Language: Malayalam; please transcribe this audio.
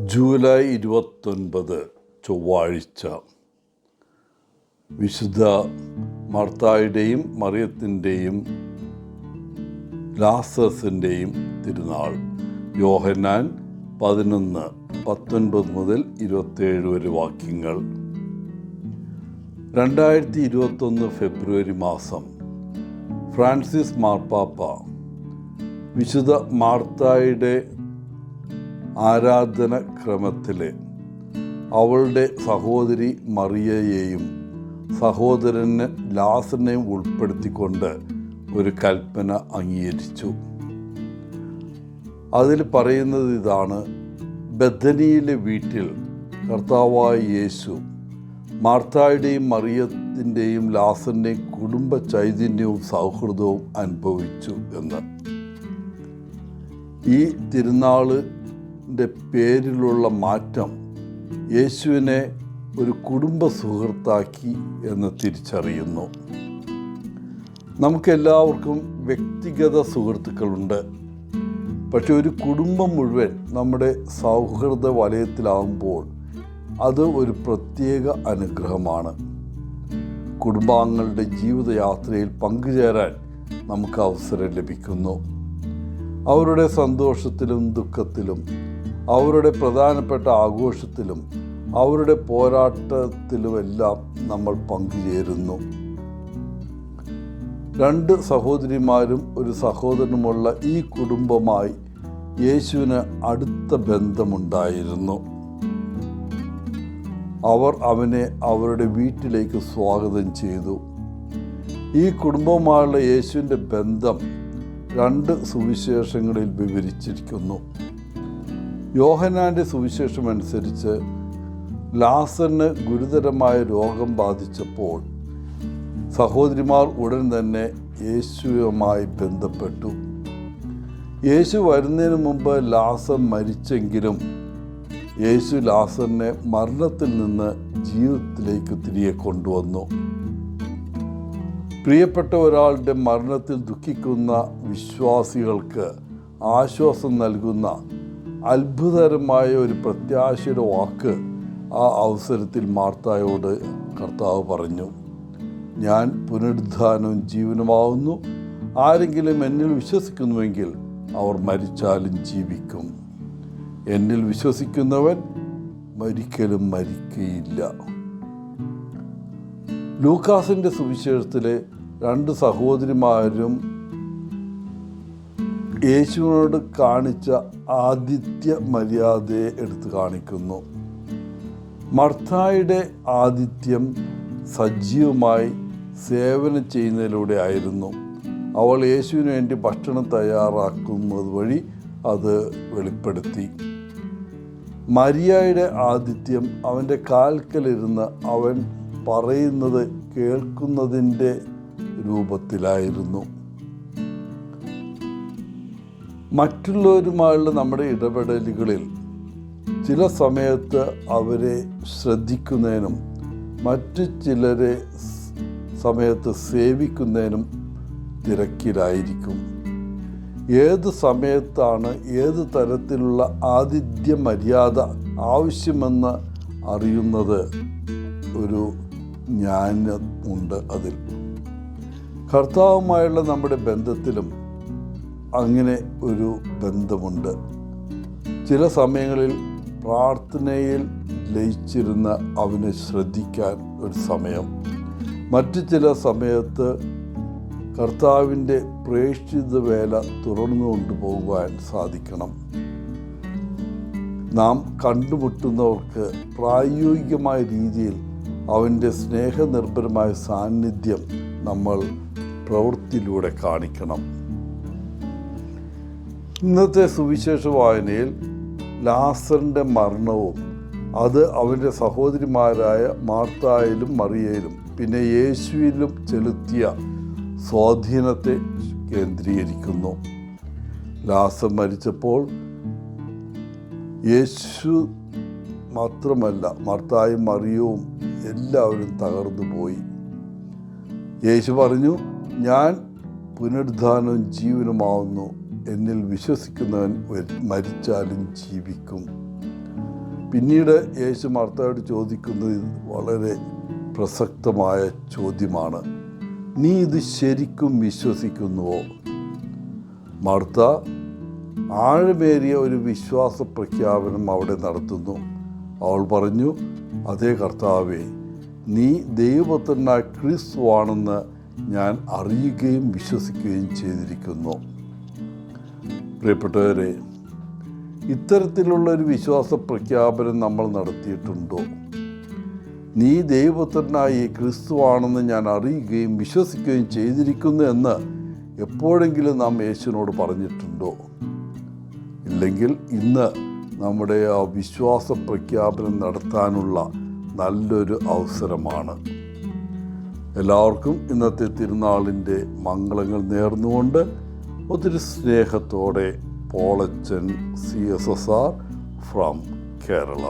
ജൂലൈ 29 ചൊവ്വാഴ്ച. വിശുദ്ധ മാർത്തായുടെയും മറിയത്തിൻ്റെയും ലാസറസിൻ്റെയും തിരുനാൾ. യോഹന്നാൻ 11:19 മുതൽ 27 വരെ വാക്യങ്ങൾ. 2021 ഫെബ്രുവരി മാസം ഫ്രാൻസിസ് മാർപ്പാപ്പ വിശുദ്ധ മാർത്തായുടെ ആരാധനക്രമത്തിലെ അവളുടെ സഹോദരി മറിയയെയും സഹോദരന് ലാസറിനെയും ഉൾപ്പെടുത്തിക്കൊണ്ട് ഒരു കൽപ്പന അംഗീകരിച്ചു. അതിൽ പറയുന്നത് ഇതാണ്: ബെഥനിയിലെ വീട്ടിൽ കർത്താവായ യേശു മാർത്തായുടെയും മറിയത്തിൻ്റെയും ലാസറിൻ്റെയും കുടുംബ ചൈതന്യവും സൗഹൃദവും അനുഭവിച്ചു എന്ന്. ഈ തിരുനാളിൻ്റെ പേരിലുള്ള മാറ്റം യേശുവിനെ ഒരു കുടുംബ സുഹൃത്താക്കി എന്ന് തിരിച്ചറിയുന്നു. നമുക്കെല്ലാവർക്കും വ്യക്തിഗത സുഹൃത്തുക്കളുണ്ട്. പക്ഷെ ഒരു കുടുംബം മുഴുവൻ നമ്മുടെ സൗഹൃദ വലയത്തിലാകുമ്പോൾ അത് ഒരു പ്രത്യേക അനുഗ്രഹമാണ്. കുടുംബാംഗങ്ങളുടെ ജീവിതയാത്രയിൽ പങ്കുചേരാൻ നമുക്ക് അവസരം ലഭിക്കുന്നു. അവരുടെ സന്തോഷത്തിലും ദുഃഖത്തിലും, അവരുടെ പ്രധാനപ്പെട്ട ആഘോഷത്തിലും, അവരുടെ പോരാട്ടത്തിലുമെല്ലാം നമ്മൾ പങ്കുചേരുന്നു. 2 സഹോദരിമാരും ഒരു സഹോദരനുമുള്ള ഈ കുടുംബമായി യേശുവിന് അടുത്ത ബന്ധമുണ്ടായിരുന്നു. അവർ അവനെ അവരുടെ വീട്ടിലേക്ക് സ്വാഗതം ചെയ്തു. ഈ കുടുംബവുമായുള്ള യേശുവിൻ്റെ ബന്ധം 2 സുവിശേഷങ്ങളിൽ വിവരിച്ചിരിക്കുന്നു. യോഹന്നാൻ്റെ സുവിശേഷം അനുസരിച്ച് ലാസറിന് ഗുരുതരമായ രോഗം ബാധിച്ചപ്പോൾ സഹോദരിമാർ ഉടൻ തന്നെ യേശുവുമായി ബന്ധപ്പെട്ടു. യേശു വരുന്നതിന് മുമ്പ് ലാസർ മരിച്ചെങ്കിലും യേശു ലാസറിനെ മരണത്തിൽ നിന്ന് ജീവിതത്തിലേക്ക് തിരികെ കൊണ്ടുവന്നു. പ്രിയപ്പെട്ട ഒരാളുടെ മരണത്തിൽ ദുഃഖിക്കുന്ന വിശ്വാസികൾക്ക് ആശ്വാസം നൽകുന്ന അത്ഭുതകരമായ ഒരു പ്രത്യാശയുടെ വാക്ക് ആ അവസരത്തിൽ മാർത്തായോട് കർത്താവ് പറഞ്ഞു: ഞാൻ പുനരുദ്ധാനവും ജീവനുമാവുന്നു. ആരെങ്കിലും എന്നിൽ വിശ്വസിക്കുന്നുവെങ്കിൽ അവർ മരിച്ചാലും ജീവിക്കും. എന്നിൽ വിശ്വസിക്കുന്നവൻ ഒരിക്കലും മരിക്കുകയില്ല. ലൂക്കാസിൻ്റെ സുവിശേഷത്തിലെ 2 സഹോദരിമാരും യേശുവിനോട് കാണിച്ച ആതിഥ്യ മര്യാദയെ എടുത്തു കാണിക്കുന്നു. മർത്തായുടെ ആതിഥ്യം സജീവമായി സേവനം ചെയ്യുന്നതിലൂടെ ആയിരുന്നു. അവൾ യേശുവിന് വേണ്ടി ഭക്ഷണം തയ്യാറാക്കുന്നത് വഴി അത് വെളിപ്പെടുത്തി. മരിയയുടെ ആതിഥ്യം അവൻ്റെ കാൽക്കലിരുന്ന് അവൻ പറയുന്നത് കേൾക്കുന്നതിൻ്റെ രൂപത്തിലായിരുന്നു. മറ്റുള്ളവരുമായുള്ള നമ്മുടെ ഇടപെടലുകളിൽ ചില സമയത്ത് അവരെ ശ്രദ്ധിക്കുന്നതിനും മറ്റു ചിലരെ സമയത്ത് സേവിക്കുന്നതിനും തിരക്കിലായിരിക്കും. ഏത് സമയത്താണ് ഏത് തരത്തിലുള്ള ആതിഥ്യ മര്യാദ ആവശ്യമെന്ന് അറിയുന്നത് ഒരു ജ്ഞാനമുണ്ട് അതിൽ. കർത്താവുമായുള്ള നമ്മുടെ ബന്ധത്തിലും അങ്ങനെ ഒരു ബന്ധമുണ്ട്. ചില സമയങ്ങളിൽ പ്രാർത്ഥനയിൽ ലയിച്ചിരുന്ന അവനെ ശ്രദ്ധിക്കാൻ ഒരു സമയം, മറ്റു ചില സമയത്ത് കർത്താവിൻ്റെ പ്രേക്ഷിത വേല തുറന്നു കൊണ്ടുപോകുവാൻ സാധിക്കണം. നാം കണ്ടുമുട്ടുന്നവർക്ക് പ്രായോഗികമായ രീതിയിൽ അവൻ്റെ സ്നേഹനിർഭരമായ സാന്നിധ്യം നമ്മൾ പ്രവൃത്തിയിലൂടെ കാണിക്കണം. ഇന്നത്തെ സുവിശേഷ വായനയിൽ ലാസറിൻ്റെ മരണവും അത് അവൻ്റെ സഹോദരിമാരായ മാർത്തായിലും മറിയയിലും പിന്നെ യേശുവിലും ചെലുത്തിയ സ്വാധീനത്തെ കേന്ദ്രീകരിക്കുന്നു. ലാസർ മരിച്ചപ്പോൾ യേശു മാത്രമല്ല, മാർത്തായും മറിയവും എല്ലാവരും തകർന്നു പോയി. യേശു പറഞ്ഞു: ഞാൻ പുനരുദ്ധാനവും ജീവനുമാവുന്നു. എന്നിൽ വിശ്വസിക്കുന്നവൻ മരിച്ചാലും ജീവിക്കും. പിന്നീട് യേശു മാർത്തയോട് ചോദിക്കുന്നത് വളരെ പ്രസക്തമായ ചോദ്യമാണ്. നീ ഇത് ശരിക്കും വിശ്വസിക്കുന്നുവോ? മാർത്ത ആഴമേറിയ ഒരു വിശ്വാസ പ്രഖ്യാപനം അവിടെ നടത്തുന്നു. അവൾ പറഞ്ഞു, അതേ കർത്താവേ, നീ ദൈവപുത്രനായ ക്രിസ്തുവാണെന്ന് ഞാൻ അറിയുകയും വിശ്വസിക്കുകയും ചെയ്തിരിക്കുന്നു. പ്രിയപ്പെട്ടവരെ, ഇത്തരത്തിലുള്ളൊരു വിശ്വാസ പ്രഖ്യാപനം നമ്മൾ നടത്തിയിട്ടുണ്ടോ? നീ ദൈവപുത്രനായ ക്രിസ്തുവാണെന്ന് ഞാൻ അറിയുകയും വിശ്വസിക്കുകയും ചെയ്തിരിക്കുന്നു എന്ന് എപ്പോഴെങ്കിലും നാം യേശുവിനോട് പറഞ്ഞിട്ടുണ്ടോ? ഇല്ലെങ്കിൽ ഇന്ന് നമ്മുടെ ആ വിശ്വാസ പ്രഖ്യാപനം നടത്താനുള്ള നല്ലൊരു അവസരമാണ്. എല്ലാവർക്കും ഇന്നത്തെ തിരുനാളിൻ്റെ മംഗളങ്ങൾ നേർന്നുകൊണ്ട് ഒത്തിരി സ്നേഹത്തോടെ പോളച്ചൻ CSSR ഫ്രം കേരള.